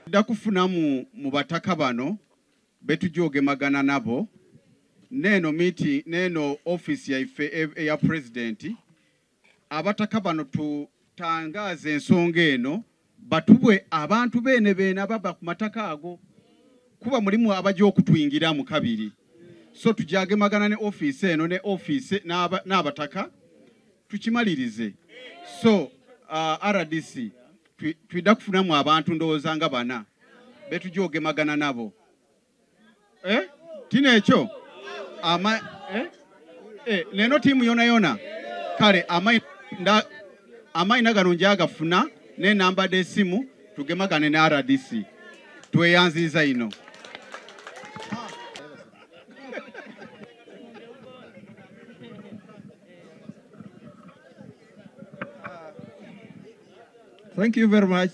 Dakufuna mu bataka bano betujoge magana nabo neno meeting neno office ya president abataka bano tutangaze ensonga eno batubwe abantu bene ababa ku mataka ago kuba mulimu abajo okutuyingira mu kabiri so tujage magana ne office eno ne office n'abataka tukimalirize so RDC twida kufunamu abantu ndowooza nga bana betujoge magana nabo tina ekyo neno timu yona kale amaina gano njagafuna ne namba d'essimu tugemagane ne RDC tweyanziza ino. Thank you very much.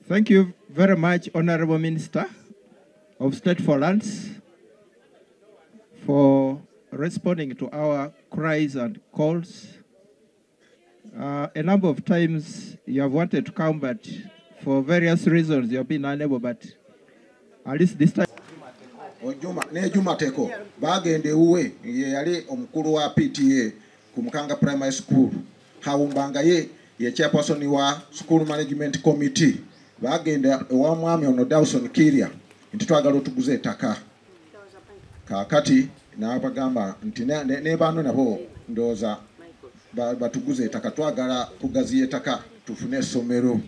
Thank you very much, Honorable Minister of State for Lands, for responding to our cries and calls. A number of times you have wanted to come, but for various reasons you have been unable, but at least this time. Ne Juma Teko, bagende uwe, yali omukuru wa PTA, kumukanga primary school. Haumbanga ye chairperson wa school management committee bagenda wa mwami ono Dawson Kiria ntitwagala otuguze ettaka kakati n'abagamba nti ne bano nabo ndoza batuguze ettaka twagala kugaziya ettaka tufune essomero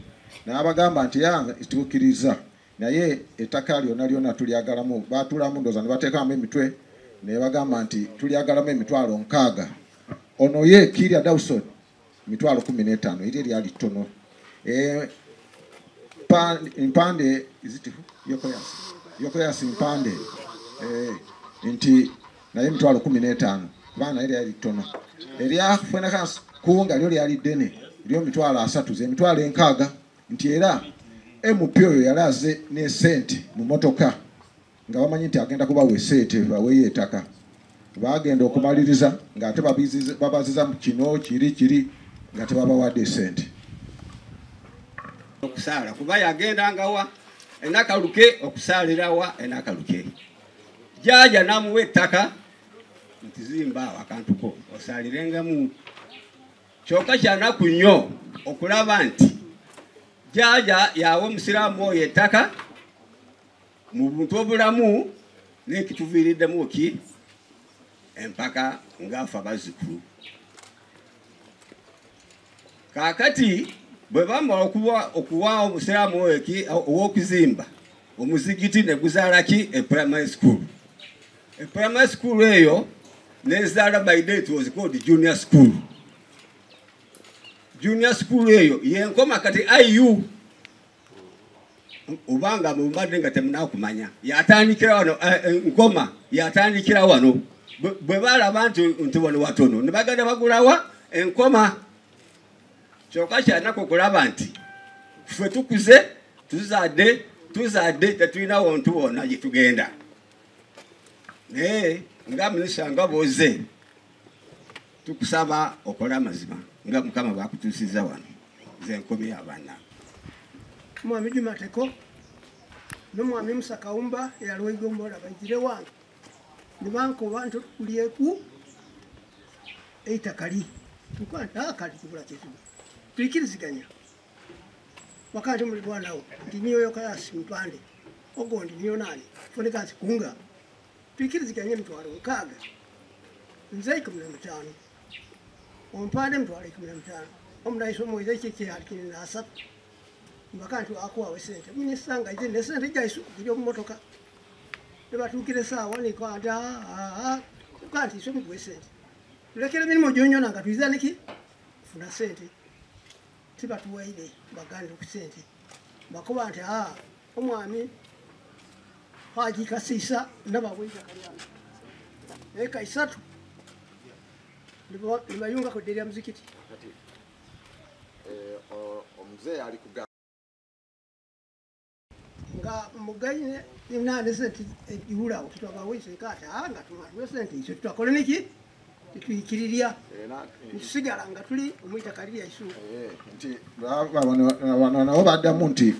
n'abagamba nti yange itukiriza naye ettaka lyonna tulyagalamu batulamu ndoza ne bateekamu emitwe ne bagamba nti tulyagalamu emitwalo 6 ono ye Kiria Dawson mitwalo 15 iri lyali tono impande izitifu yokoyasi impande nti naye mitwalo 15 bana iri lyali tono erya funa kansi kuunga lyo lyali dene lyo mitwalo 3 ze mitwalo 6 nti era MP oyo yalaze ne sente mu motoka nga bamanyi nti agenda kuba we sente bawe ettaka bagenda okumaliriza nga ate babaziza mu kino kiri ngati baba wa decent okusala kuba yagenda ngawa enakaluke okusalirawa enakaluke jaja namuwe ettaka ntizimba wakantuko osalirengamu kyoka kyanaku nnyo okulaba nti jaja yawe musiramu oyo ettaka mu buntu obulamu nekituviiriddemu ki empaka ngafa bazikulu kakati bwe bamala okuwa omusiramu ow'okuzimba omuzigiti ne guzaalaki primary school. Primary school eyo nezaala by day it was called junior school. Junior school eyo yenkoma kati IU ubanga mbadde nga temunakumanya yatandikira wano nkoma yatandikira wano bwe balaba nti wano watono ne bagenda bagulawa enkoma kyoka kyanako kulaba nti ffe tukuze tuzadde tetulina wontu wonna gye tugenda naye nga minisita nga boze tukusaba okola amazima nga Mukama bwakutuusiza wano ze nkomi y'abaana Mwami Juma Teko n'Omwami Musa Kawumba eyaliwo Igombola bagire wange ne bankoba nti tulyeku eittakali tukwanta kali kibula kyetu tuikiriziganya wakati muli bwanawo nti niyo yokayasi mpande ogondi niyo nani foneka kunga tuikiriziganya emitwalo 6 nze 15 ompande emitwalo 15 omulaiso moize kiki alikini na 3 mbakantu akuwa sente minisanga ije ne sente jaisu kujyo motoka ne batukire sawa ni kwanda kanti so mu sente lekere mirimo jonyona nga tuizaniki funa sente tibatuwaire baganda ku sente bakuba nti omwami haji kasisa nabaweza kanyama eka 3 nibayunga ko deria muzikiti omuzee ali kuga nga mugayine nane sente ihula okutwaba wese kata nga tumatwe sente iso twakola niki tuikiriria nsigala nga tuli omwitaka lirya isuuka nti bano baddamu nti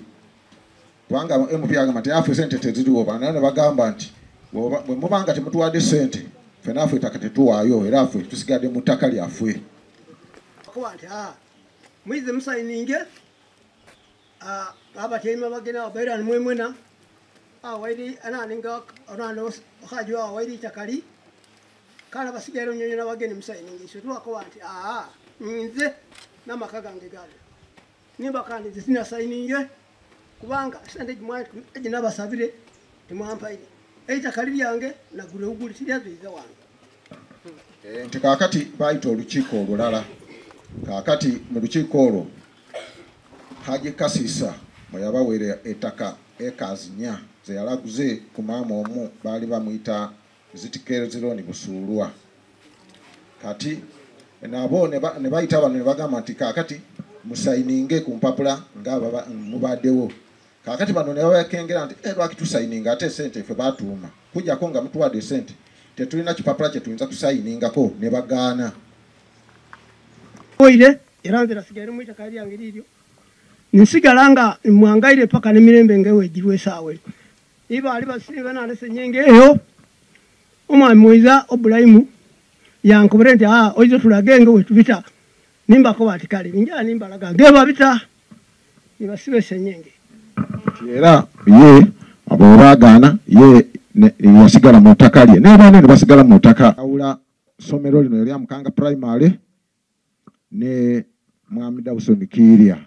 kubanga MP agamba nti afe sente teziriwo bana ne bagamba nti bwe mubanga temutuwadde sente fena afe ettaka tetuwaayo era afe tusigadde mu ttaka lyaffe akuba nti mwize musayininge abatyaima bagenda wabaira nimwemwena awairi ananinga onano okajiwa awairi itakali kana basigalo nyonyo nabageni musayininge iso tuwakuba nti nze n'amaka gange gali nimba kandi zisina sayininge kubanga sente ginabasabire timwampaire eitakali lyange nagule ugulitira ziza wange nti kakati bayita olukiiko olulala kakati mu lukiiko olwo Haji Kasisa bwe yabaweera ettaka acres 4 ze yalaguze ku maama omu baali bamuyita Zitikerezironi Busuulwa kati nabo ne bayita bano ne bagamba nti kakati musayininge ku mpapula nga mubaddewo kakati bano ne babakengera nti lwaki tusayininga ate sente ffe baatuuma kujjako nga mutuwadde sente tetulina kipapula kye tuyinza kusayiningako ne bagaana oire era nzira sigale mu itaka lyange liryo nsigala nga mwangaire paka n'emirembe ngewejirwe esaawe iba ali basiba nalese nyenge eyo omwami Moiza Obulayimu yankobere nti oizo tulage ngewe tubita nimbako bati kale njala nimbalaga ngeba bita nibasibe senyenge era ye abo bagana ye yasigala mu ttaka lye ne basigala mu ttaka awula somero lino lya Mukanga primary ne Mwami Dawson Kirya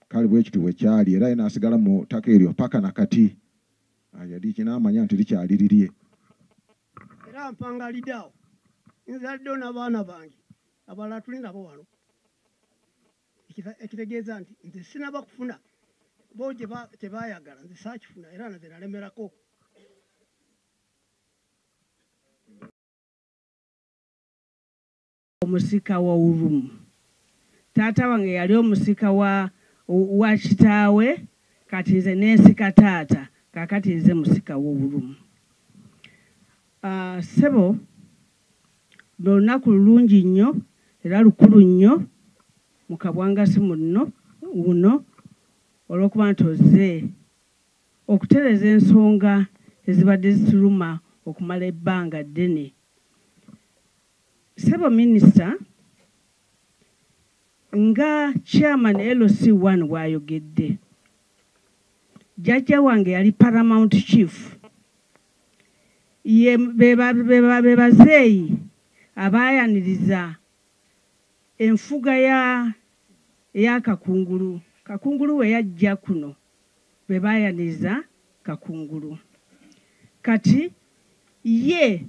kali bwe kitu wekyali era ina asigala mu ttaka eryo paka nakati yali kinamanya nti likyaliririe era mpanga lidao nzalidde n'abaana bange abalala tuli nabo wano ekitegeeza nti nze sinaba kufuna bo tebayagala nze saakifuna era naze nalemerako omusika wa Urumu taata wange yali omusika wa kitaawe kati nze nensika taata kakati nze musika wa Urumu sebo lunaku lulungi nnyo era lukulu nnyo mu Kabwangasi uno olw'okuba nti ozze okutereza ensonga ezibadde zituluma okumala ebbanga ddene. Sebo Minisita nga chairman LC1 wayogedde jjajja wange yali Paramount Chief ye bebazeeyi abayaniriza enfuga ya kakungulu we yajja kuno bebayaniriza kakungulu kati ye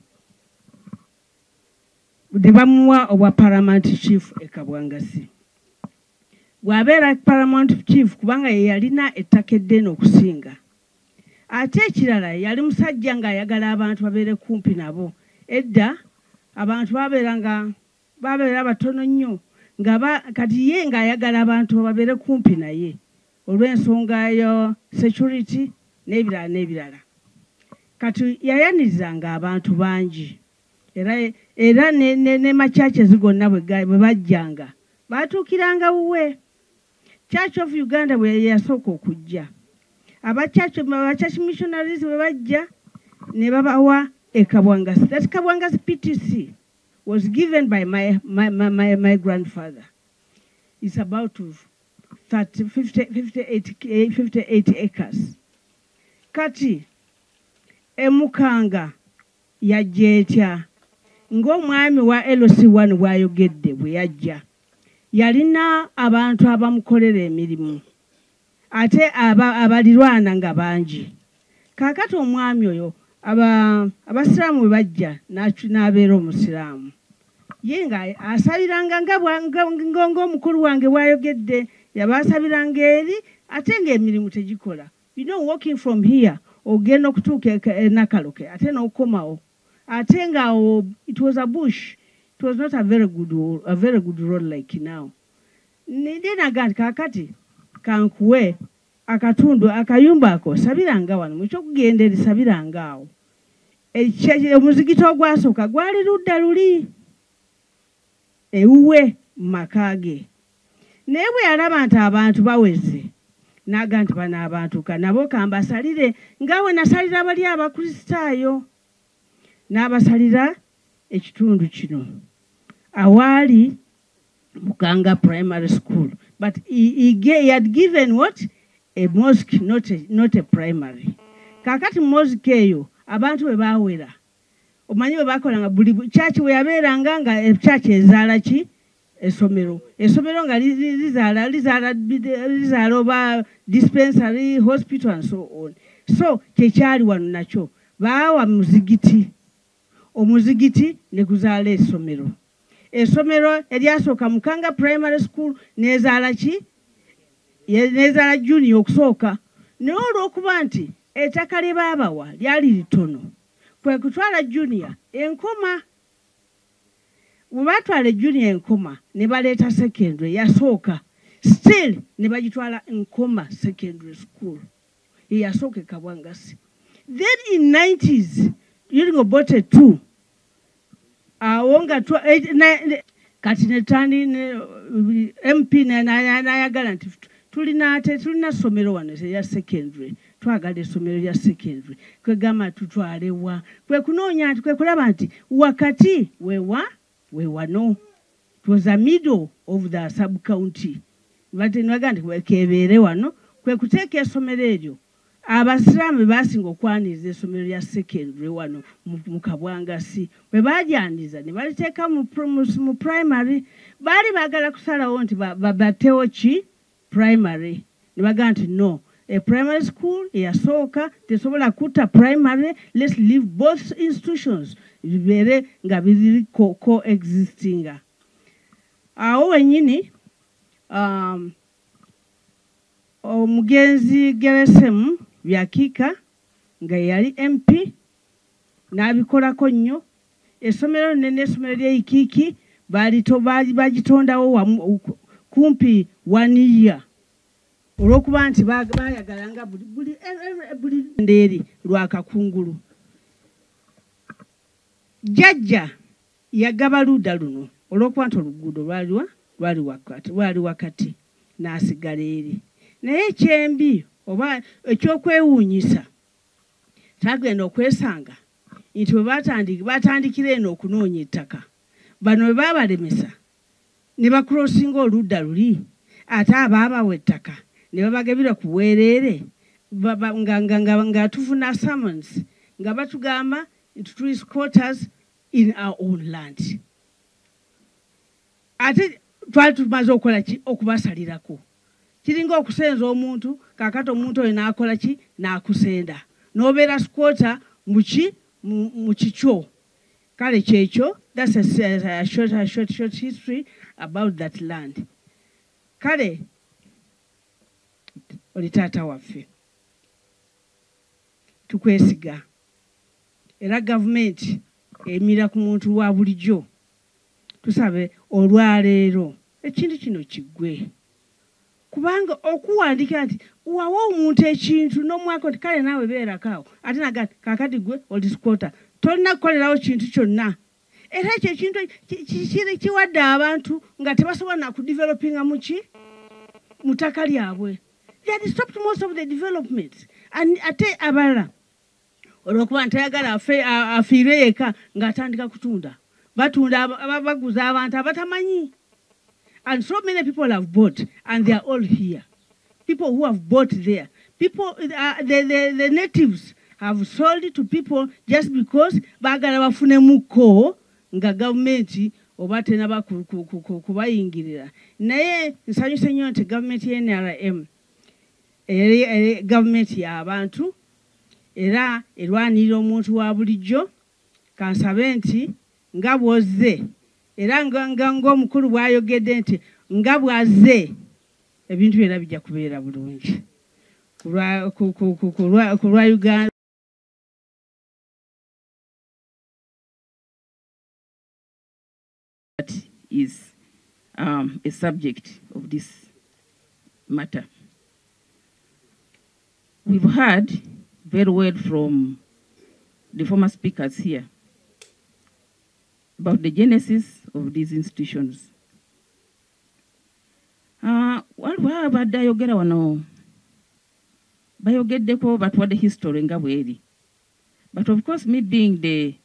debamuwa obwa Paramount Chief e Kabwangasi bw'abeera Paramount Chief kubanga ye yalina ettaka eddene okusinga ate ekirala yali musajja ng'ayagala abantu babeere kumpi nabo edda abantu babeera batono nnyo kati ye ng'ayagala abantu babeere kumpi naye olw'ensonga yo security n'ebirala kati yayanirizanga abantu bangi era ne machache zigonna bwe bajjanga batuukiranga wuwe Church of Uganda bwe yasooka okujja abachurch missionaries bwe bajja ne babawa e Kabwangasi. That Kabwangasi PTC was given by my grandfather. It's about 58 acres. Kati emukanga yajja ng'omwami wa LC1 bw'ayogedde bwe yajja yalina abantu abamukolera emirimu ate abalirwana nga bangi kakati omwami oyo abasiraamu bwe bajja n'abeera omusiraamu ye nga asabiranga ng'omukulu wange bw'ayogedde yabaasabiranga eri ate ng'emirimu tegikola walking from here ogenda okutuuka e Nakaloke ate n'okomawo ate nga it was a bush. It was not a very good road like now. Ninaga kakati kankuwe akatundu akayumba ako sabiranga wano mukyokugenda sabiranga awo omuzigito ogwasooka gwali ludda luli ewuwe mu maka ge. Naye bwe yalaba nti abantu baweze n'aga nti bano abantu nabo kambasalire nga bwe nasalira abali abakristaayo n'abasalira ekitundu kino awaali Mukanga Primary School. But he had given what? A mosque, not a primary. Kakati mosque eyo abantu bwe baawera omanyi bwe bakolanga buli church we yabeeranga nga church ezaala ki esomero nga lizaala oba dispensary, hospital and so on. So kyekyali wano nakyo baawa muzigiti, omuzigiti ne guzaala esomero. Esomero eryasooka Mukanga Primary School nezaala ki? Nezaala junior okusooka. Naye olw'okuba nti ettaka lye baabawa lyali litono, kwe kutwala junior Enkoma. Bwe batwala junior Enkoma ne baleeta secondary yasooka, still ne bagitwala Enkoma Secondary School. Yasooka Kabwangasi. Then in 90s, during Obote 2, kati netandi MP n'ayagala nti tulina somero wano ya secondary, twagala essomero lya secondary, kwegamba tutwalewa, kwe kunoonya nti kwe kulaba nti wakati wewano. It was a middle of the sub-county. But nwaga nti kebeere wano, kwe kuteeka essomero eryo abasiraamu baasinga okwaniriza essomero lya secondary wano mu Kabwangasi. Bwe baajaniza ne baliteeka mu primary, baali baagala kusalawo nti batewo ki primary. Ne bagamba nti no, a primary school eyasooka tesobola kutta primary, let's leave both institutions bibeere nga biri co-existinga. Awo wennyini omugenzi Geresemu Byakika nga yali MP n'abikolako nnyo. Essomero n'essomero ly'Ekiiki bagitondawo kumpi 1 year olw'okuba nti baayagalanga buli ndeeri lwakakungulu. Jjajja yagaba ludda luno olw'okuba nti oluguudo lwali wakati n'asigala eri. Naye ekyembi oba ekyokwewuunyisa tagenda okwesanga nti bwe batandikira eno okunoonya ettaka, bano bwe baabalemesa ne bakurosinga oludda luli, ate abaabawa ettaka ne babagebera ku bwereere nga tufuna summons nga batugamba nti tuli squatters in our own land. Ate twali tumaze okukola ki? Okubasalirako. Kiringa okusenza omuntu, kakati omuntu oyo n'akola ki? N'akusenda. N'obeera squatter mu kikyo. Kale kyekyo, that's a short history about that land. Kale, oli taata waffe, tukwesiga. Era gavumenti emira ku muntu wa bulijjo. Tusabe olwaleero ekintu kino kiggwe. Kubanga okuwandika nti wawa omuntu ekintu n'omwaka nti kale naawe beerakaawo, ate naga kakati gwe oli squatter, tolina kukolerawo kintu kyonna. Era ekyo ekintu kiwadde abantu nga tebasobola na kudevelopinga mu ttaka lyabwe. They had stopped most of the development. Ate abalala olw'okuba ntayagala afiire yeka ng'atandika kutunda. Batunda baguza abantu abatamanyi. And so many people have bought, and they are all here. People who have bought there. People, the natives have sold it to people just because bagala bafune muko nga government oba tenaba kubayingirira. Naye nsanyuse nnyo nti government ya NRM government ya abantu era erwanirira omuntu wa bulijjo. Kansabe nti nga bw'ozze era ng'omukulu bw'ayogedde nti nga bw'azze ebintu byonna bijja kubeera bulungi ku lwa Uganda. That is a subject of this matter. We've heard very well from the former speakers here about the genesis of these institutions. Waliwo abadde ayogera wano bayogeddeko batwadde history nga bweri. But of course, me being the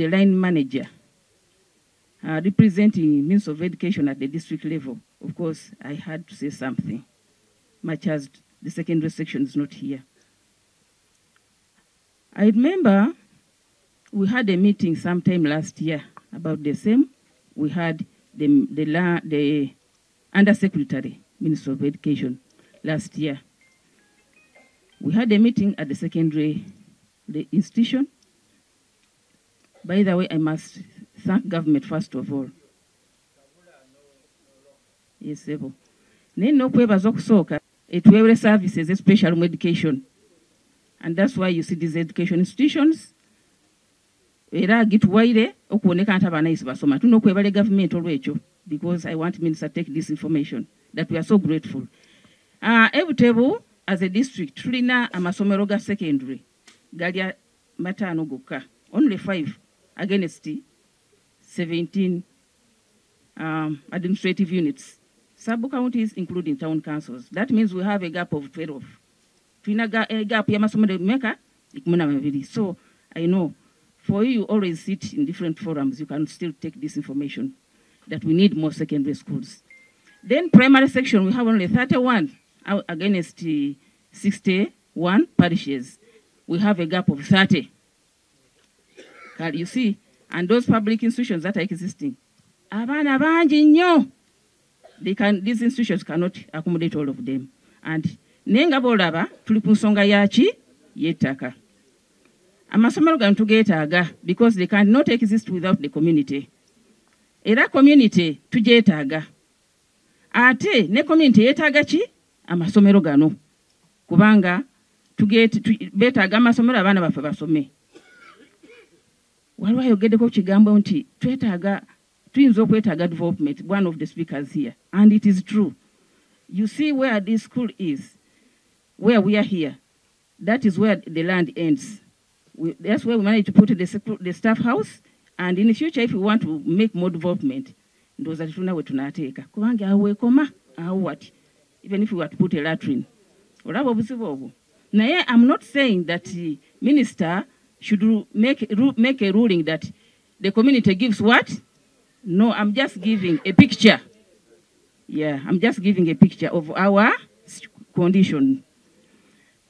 line manager, representing Ministry of Education at the district level, of course, I had to say something, much as the secondary section is not here. I remember we had a meeting sometime last year about the same. We had the Undersecretary, Minister of Education, last year. We had a meeting at the secondary institution. By the way, I must thank government first of all. Yes, ebo. Neno kwebaza okusooka etuweebule services, especially education. And that's why you see these education institutions. Era gituwaire okuwoneka nti abaana isi basoma. Tulina okwebala government olwekyo, because I want Minister to take this information that we are so grateful. Ebutebo, as a district, tulina amasomero ga secondary gali matano gokka. Only 5 against 17 administrative units. Sub-counties, including town councils. That means we have a gap of 12. Tulina a gap ya masomero meka ikumuna mabiri. So I know for you always sit in different forums, you can still take this information that we need more secondary schools. Then primary section, we have only 31 against 61 parishes. We have a gap of 30. You see, and those public institutions that are existing, abana bangi nnyo. These institutions cannot accommodate all of them. And nenga bolaba tuli ku nsonga yaki yettaka. Amasomero gano tugeetaaga because they cannot exist without the community. Era community tugeetaaga. Ate ne community yeetaaga ki? Amasomero gano. Kubanga beetaaga amasomero abaana baffe basome. Waliwo ayogeddeko kigambo nti tuyinza okwetaaga development, one of the speakers here. And it is true. You see where this school is, where we are here. That is where the land ends. That's where we managed to put the staff house. And in the future, if we want to make more development, those are tuna we tunateka. Kubanga awe koma, what? Even if we were to put a latrine. Now, I'm not saying that the minister should make a ruling that the community gives what? No, I'm just giving a picture. Yeah, I'm just giving a picture of our condition.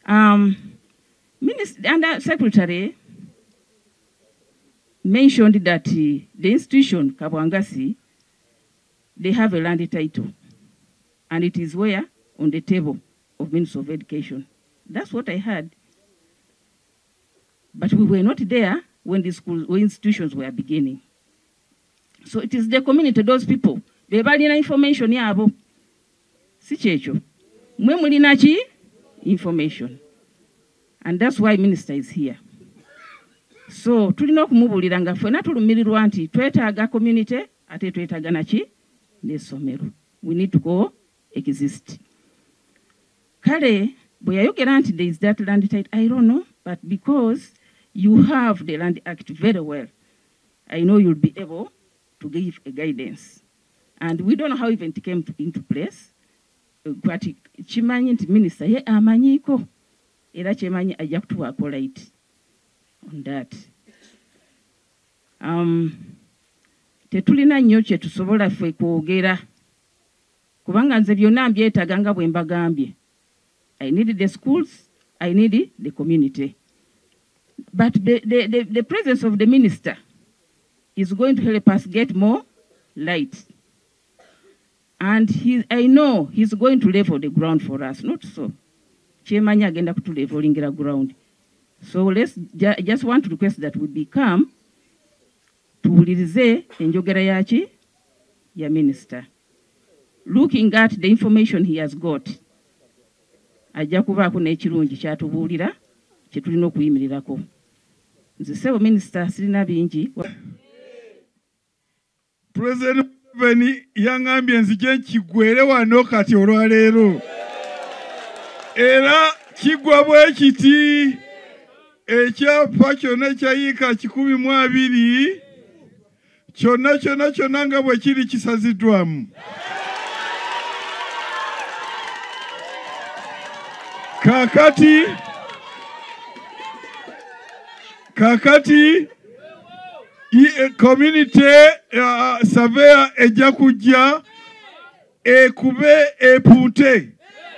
Minister and Secretary mentioned that the institution, Kabwangasi, they have a land title. And it is where? On the table of Ministry of Education. That's what I heard. But we were not there when the schools or institutions were beginning. So it is the community, those people. They balina information yabo. Si checho. Mwe mulina ki? Information. And that's why minister is here. So tulina okumubulira nga ffena tulumirirwa nti twetaaga community ate twetaaga naki? N'essomero. We need to go exist. Kale bwe yayogera nti there is that land title, I don't know, but because you have the Land Act very well, I know you'll be able to give a guidance. And we don't know how even it came into place. But chimanyi nti minister ye amanyiko era chimanyi ajja kutuwaako right on that. Tetulina nnyo kye tusobola ffe kwogera kubanga nze byonna mbyetaaga nga bwe mbagambye. I need the schools, I need the community. But the presence of the minister is going to help us get more light. And I know he's going to level the ground for us, not so. Chemanya agenda kutu leveling the ground. So let's just want to request that we become tuwulirize enjogera yaki ya minister. Looking at the information he has got, ajja kubaako n'ekirungi kyatubuulira kye tulina okuyimirirako. Nze sebo minister sirina bingi. President Museveni yangambye nzije nkigwere wano kati olwaleero. Era kigwa bwe kiti ekyapa kyonna ekyayiika 12 kyonna nga bwe kiri kisaziddwamu. Kakati community surveyor ejja kujja ekube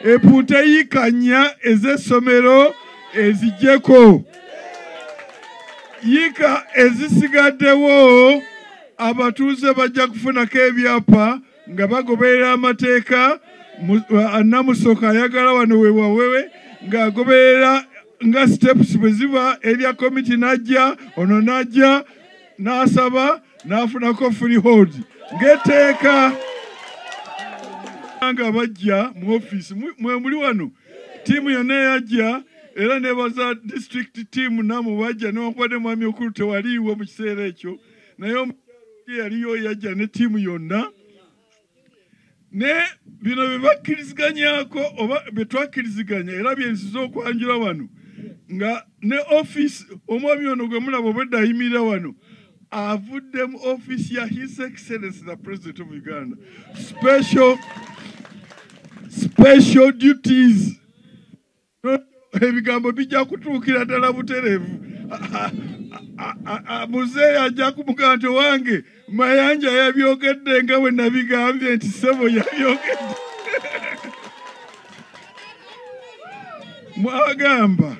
epunte yikanya ez'essomero ezijjeko. Yika ezisigaddewo abatuuze bajja kufunako ebyapa nga bagoberera amateeka. Namusoka ayagala wano wewawewe ng'agoberera nga steps bwe ziba erya committee najja ono najja n'asaba n'afunako freehold ng'etteeka nga bajja mu office mwe muli wano tiimu yonna yajja era nebaza district team namu bajja newankubadde mwami okulu tewaliiwo mu kiseera ekyo naye omukyalo yaliyo yajja ne tiimu yonna ne bino bye bakkiriziganyako oba bye twakkiriziganya era bye nsize okwanjula wano nga ne office omwami ono gwe mulaba obwedda ayimirira wano avudde mu office ya His Excellency the President of Uganda special duties. Ebigambo bijja kutuukira ddala butereevu. Muzeeyi ajja kumugamba nti wange Mayanja yabyogedde nga bwe nabigambye nti ssebo yabyogedde. Mwagamba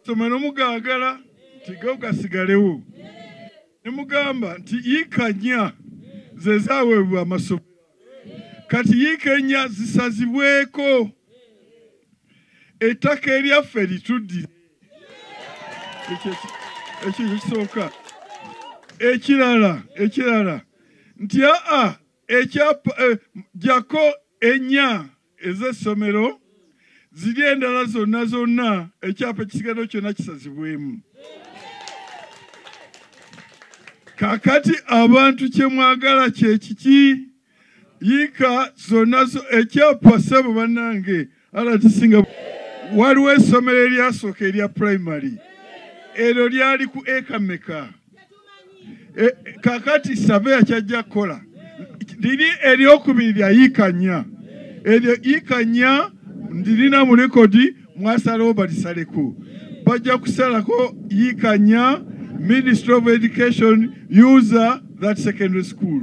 somero mugaagala nti go gasigalewo. Ne mugamba nti yikanya ze zaaweebwa amasomero. Kati yikenya zisazibweko. Ettaka eryaffe lituddire. Ekyo kisooka. Ekirala nti ekyapa jako ennya ez'essomero ziri endala zonna ekyapa ekisigaddewo kyonna kisazibwemu. Kakati abantu kye mwagala kye kiki yika zonna ekyapa ssebo bannange alatisinga waliwo essomero eryasooka erya primary eryo lyali ku eka meka. Kakati surveyor kyajja kukola liri eryokubiri lya yikanya. Eryo yikanya ndirina mu rekodi mwasalawo balisaleko. Bajja kusalako yikanya Ministry of Education user that secondary school.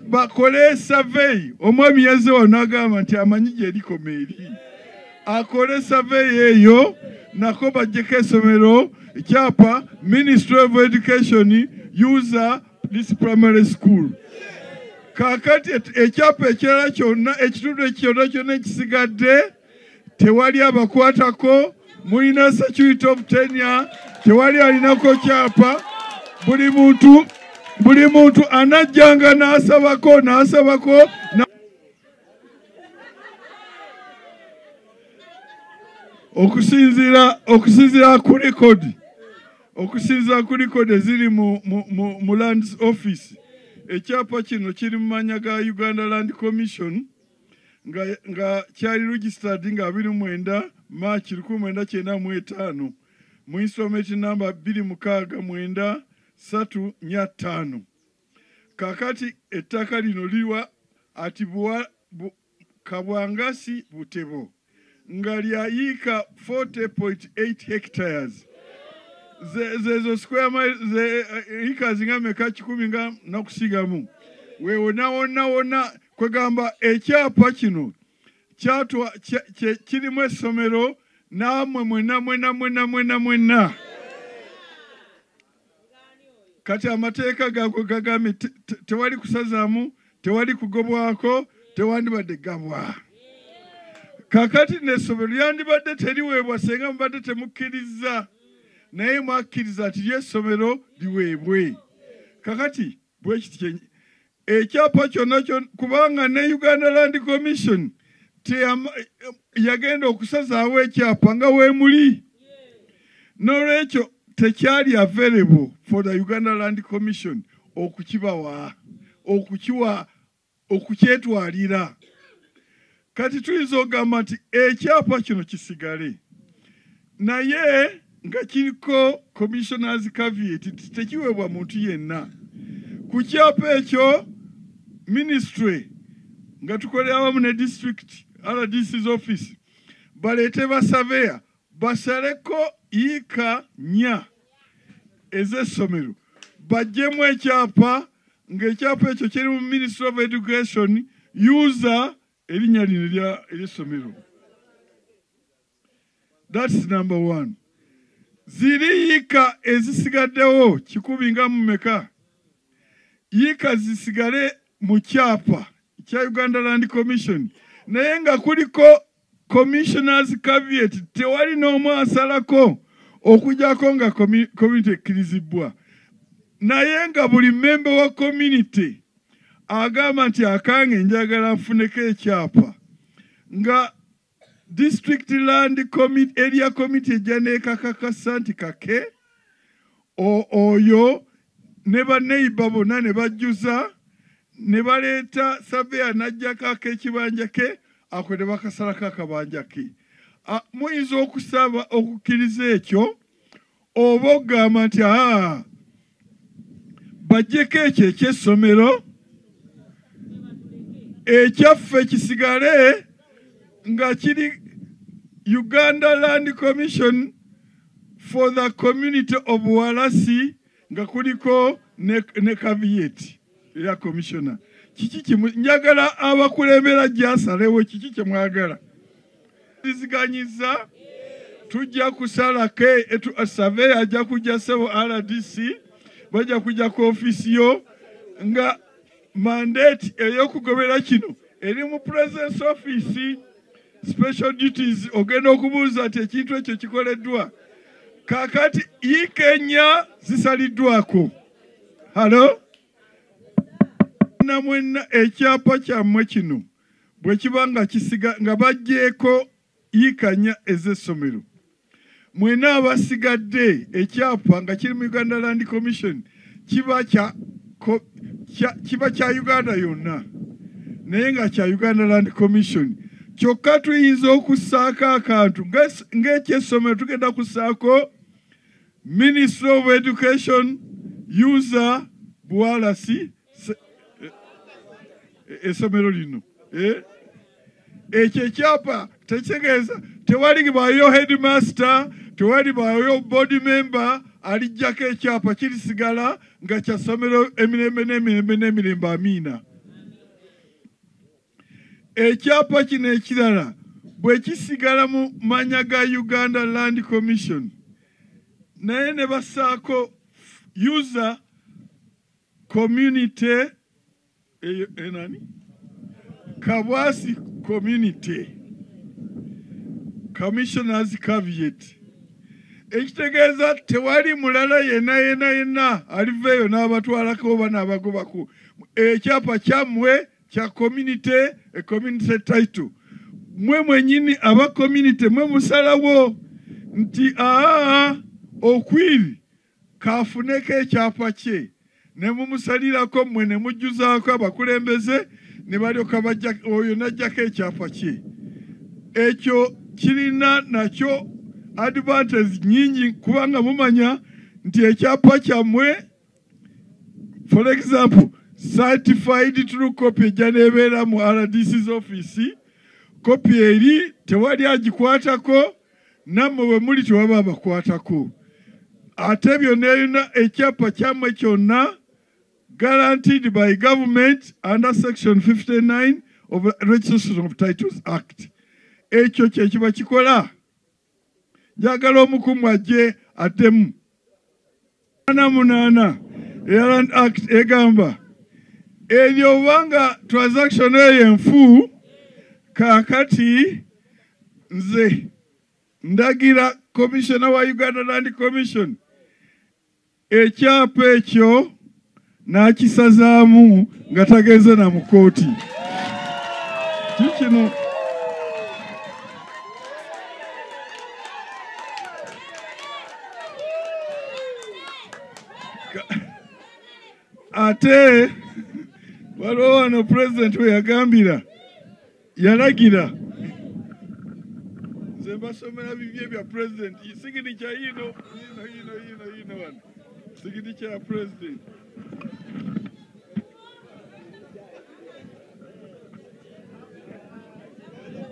Bakole survey omwami yazze n'agamba nti amanyi gye likoma eri. Akole survey eyo nako bajjeko essomero ekyapa Ministry of Education user this primary school. Kakati ekyapa ekirala kyonna ekitundu kyonna ekisigadde tewali abakwatako, mulina security of tenure, tewali alinako kyapa. Buli muntu anajjanga n'asabako okusinziira ku record eziri mu land office. Ekyapa kino kiri mu manya ga Uganda Land Commission nga kyali registered nga 29 March 1995 mu instrument number 269345. Kakati ettaka lino liwa ati Kabwangasi Butebo nga lyayika 40.8 hectares. Zezo square miles acres nga meka 10 nga nakusigamu. Wona kwegamba ekyapa kino kyatwa kirimu essomero namwe mwena. Kati amateeka gago gagambye tewali kusazaamu, tewali kugobwako, tewandibadde gabwa. Kakati n'essomero lyandibadde teriweebwa senga mubadde temukkiriza, naye mwakkiriza ati ly'essomero liweebwe. Kakati bwe kiti ekyapa kyonna kubanga ne Uganda Land Commission yagenda okusazaawo ekyapa nga weemuli. N'olwekyo tekyali available for the Uganda Land Commission okukyetwalira. Kati tuyinza okugamba nti ekyapa kino kisigale. Naye nga kiriko commissioners caveat tekiweebwa muntu yenna. Ku kyapa ekyo ministry nga tukolera awamu ne district RDC's office baleete ba surveyor basaleko yiika 4 ez'essomero bajjemu ekyapa ng'ekyapa ekyo kiri mu Ministry of Education user erinnya lino ery'essomero. That's number 1. Ziri yiika ezisigaddewo kikubi nga mumeka. Yiika zisigale mu kyapa kya Uganda Land Commission naye nga kuliko commissioners caveat tewali n'omu asalako okujjako nga community ekkirizibwa naye nga buli member wa community agamba nti akange njagala nfuneko ekyapa nga district land committee area committee ejja neekakakasa nti kake oyo ne baneiba bonna ne bajjuza ne baleeta surveyor n'ajjako ak'ekibanja ke ako ne bakasalako akabanja ke. Muyinza okusaba okukkiriza ekyo oba okugamba nti bajjeko ekyo eky'essomero ekyaffe kisigale nga kiri Uganda Land Commission for the community of Walasi nga kuliko ne caveat ya commissioner. Kiki njagala abakulembera gyasalewo kiki kye mwagala. Diziganyiza tujja kusala ke survey ajja kujja sebo RDC bajja kujja ku office yo nga mandate ey'okugobera kino eri mu presence office special duties ogenda okubuuza ati ekintu ekyo kikoleddwa kakati yiikenya zisaliddwako. Halo namwena ekyapa kyammwe kino bwe kiba nga kisiga nga bajjeeko yiikanya ez'essomero mwena abasigadde ekyapa nga kiri mu Uganda Land Commission kiba kya Uganda yonna naye nga kya Uganda Land Commission kyokka tuyinza okussaako akantu ng'ekyessomero tugenda kussaako Ministry of Education user Bwalasi essomero lino ekyo ekyapa tekitegeeza tewali bayo headmaster tewali bayo board member alijjako ekyapa kirisigala nga kya ssomero emirembe n'emirembe amiina. Ekyapa kino ekirala bwe kisigala mu manya ga Uganda Land Commission naye ne bassaako user community enani Kabwasi community commissioners caveat ekitegeeza tewali mulala yenna aliveeyo n'abatwalako oba n'abagobako ekyapa kyammwe kya community a community title mwe mwenyini aba community mwe musalawo nti okwiri kafuneko ekyapa kye ne mumusalirako mmwe ne mujjuzaako abakulembeze ne balyoka bajja oyo n'ajjako ekyapa kye. Ekyo kirina nakyo advantage nyingi kubanga mumanya nti ekyapa kyammwe for example certified true copy ejja nebeera mu RDC's office copy eri tewali agikwatako nammwe bwe muli tewaba abakwatako ate byonna erina ekyapa kyammwe kyonna guaranteed by government under section 59 of the Registration of Titles Act. Ekyo kye kiba kikola njagala omukumu ajje atemu. 8 Land Act egamba eryo obanga transaction eyo enfu kakati nze ndagira commissioner wa Uganda Land Commission ekyapa ekyo n'akisazaamu nga tagenze na mu kooti. Kino ate waliwo wano president we yagambira yalagira nze mbasomera bibye bya president signature yino wano signature ya president.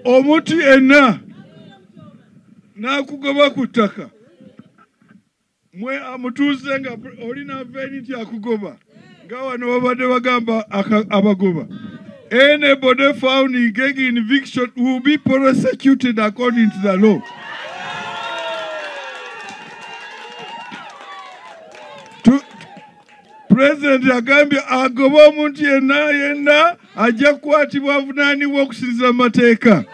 Omuti enna nakugoba ku ttaka mwe amutuuze nga olina veniti akugoba nga wano babadde bagamba abagoba. Anybody found engaged in eviction will be prosecuted according to the law. President agambye agoba omuntu yenna ajja kukwatibwa avunaanibwa okusinziira mu mateeka.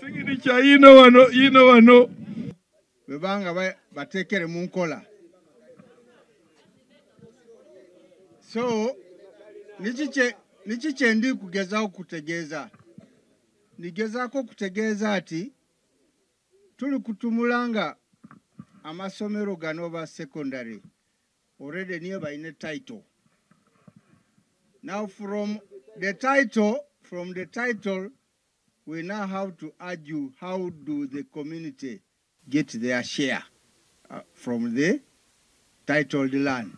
Signature yino wano bebanga batekere mu nkola. So niki kye ndi kugezaako kutegeeza. Nigezaako kutegeeza ati tuli kutumulanga amasomero gano ba secondary already niyo bayine title. Now from the title we now have to argue how do the community get their share from the titled land.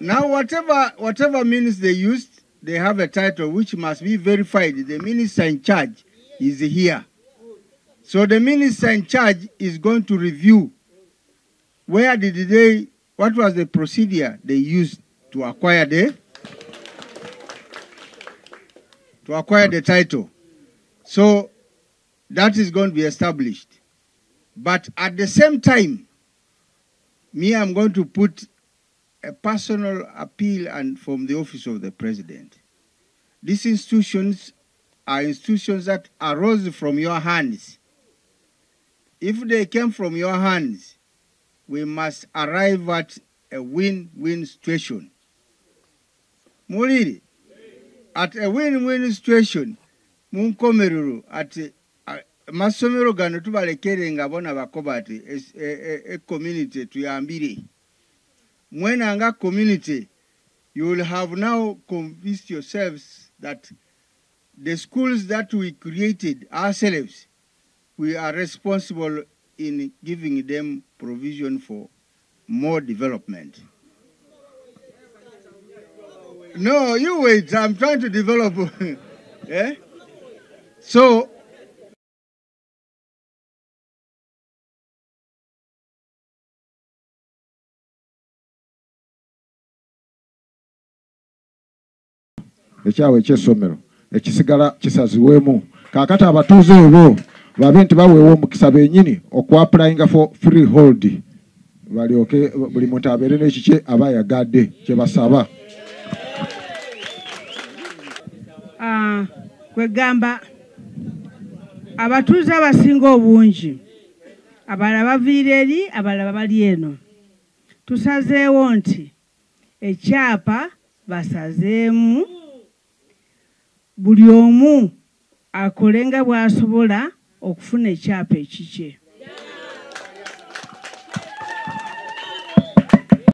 Now whatever means they used, they have a title which must be verified. The minister in charge is here. So the minister in charge is going to review what was the procedure they used to acquire the title. So that is going to be established. But at the same time, I'm going to put a personal appeal from the office of the president. These institutions are institutions that arose from your hands. If they came from your hands, we must arrive at a win-win situation. Muliri, at a win-win situation, munkomeruru at masomero gano tubalekere nga bona bakobati a community tuyambire. Mwenanga community, you will have now convinced yourselves that the schools that we created ourselves, we are responsible in giving them provision for more development. No, you wait, I'm trying to develop. Yeah? So, ekyawe eky'essomero ekisigala kisaziweemu kaakati abatuuze ebo babe nti baweewa omukisa bennyini okuapplyinga for freehold balyoke buli muntu abeere n'ekikye aba yagadde kye basaba. Kwegamba abatuuze abasinga obungi abalala baviira eri abalala bali eno. Tusazeewo nti ekyapa basazeemu buli omu akolenga bw'asobola okufuna ekyapa ekikye.